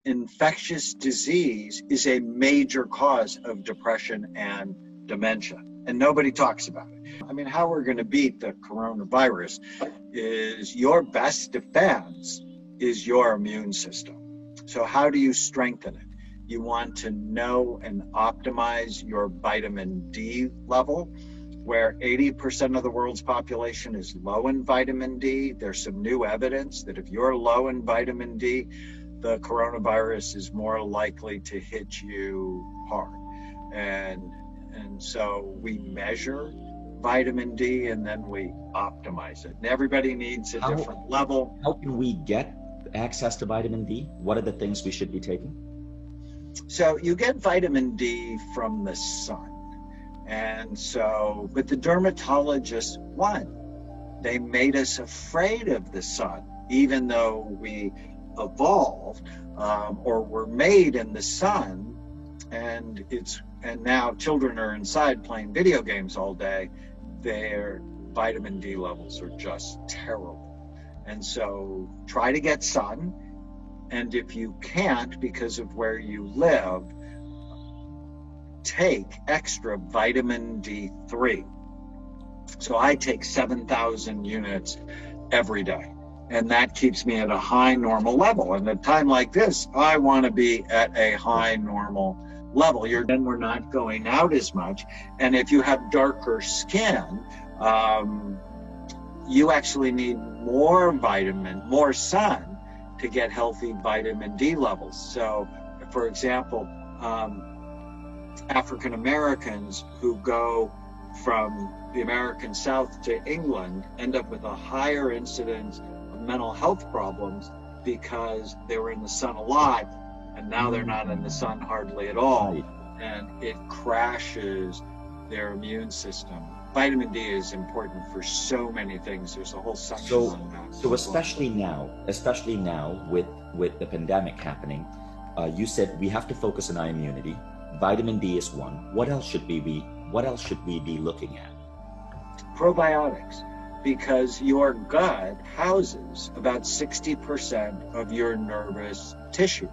infectious disease is a major cause of depression and dementia, and nobody talks about it. I mean, how we're going to beat the coronavirus is your best defense is your immune system. So how do you strengthen it? You want to know and optimize your vitamin D level, where 80% of the world's population is low in vitamin D. There's some new evidence that if you're low in vitamin D, the coronavirus is more likely to hit you hard. And so we measure vitamin D and then we optimize it. And everybody needs a different level. How can we get access to vitamin D? What are the things we should be taking? So you get vitamin D from the sun. And so, but the dermatologists won. They made us afraid of the sun, even though we evolved or were made in the sun, and now children are inside playing video games all day. Their vitamin D levels are just terrible. And so try to get sun. And if you can't, because of where you live, take extra vitamin D3. So I take 7,000 units every day, and that keeps me at a high normal level. And at a time like this, I want to be at a high normal level. Then we're not going out as much. And if you have darker skin, you actually need more sun to get healthy vitamin D levels. So, for example, African Americans who go from the American South to England end up with a higher incidence of mental health problems because they were in the sun a lot, and now they're not in the sun hardly at all. Right. And it crashes their immune system. Vitamin D is important for so many things. There's a whole section on that. So especially now with the pandemic happening, you said we have to focus on our immunity. Vitamin D is one. What else should we be looking at? Probiotics, because your gut houses about 60% of your nervous tissue.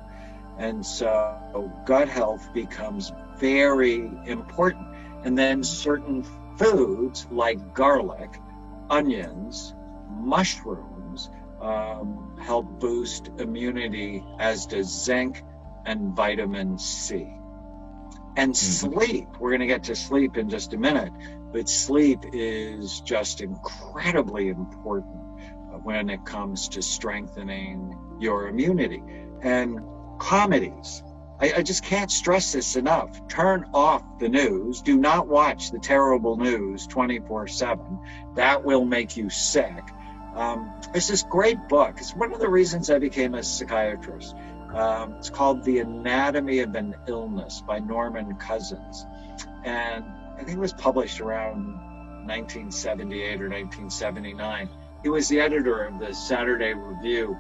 And so gut health becomes very important. And then certain foods like garlic, onions, mushrooms help boost immunity, as does zinc and vitamin C. And sleep, we're going to get to sleep in just a minute, but sleep is just incredibly important when it comes to strengthening your immunity. And comedies, I just can't stress this enough. Turn off the news. Do not watch the terrible news 24/7. That will make you sick. There's this great book. It's one of the reasons I became a psychiatrist. It's called The Anatomy of an Illness by Norman Cousins. And I think it was published around 1978 or 1979. He was the editor of the Saturday Review,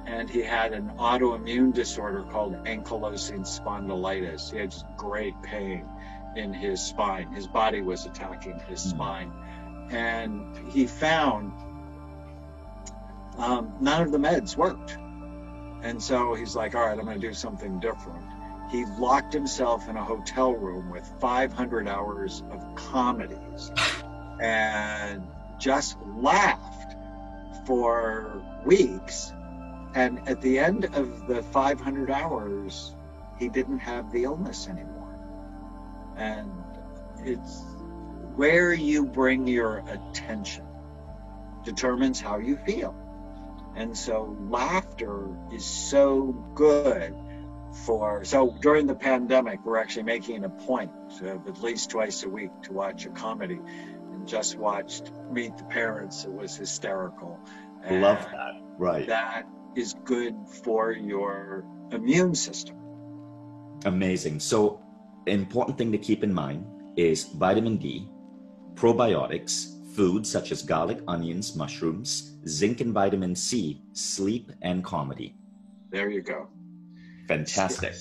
and he had an autoimmune disorder called ankylosing spondylitis. He had just great pain in his spine. His body was attacking his spine. And he found none of the meds worked. And so he's like, all right, I'm going to do something different. He locked himself in a hotel room with 500 hours of comedies and just laughed for weeks. And at the end of the 500 hours, he didn't have the illness anymore. And it's where you bring your attention determines how you feel. And so laughter is so good so during the pandemic, we're actually making a point of at least twice a week to watch a comedy, and just watched Meet the Parents. It was hysterical. And love that. Right. That is good for your immune system. Amazing. So important thing to keep in mind is vitamin D, probiotics, foods such as garlic, onions, mushrooms, zinc and vitamin C, sleep, and comedy. There you go. Fantastic.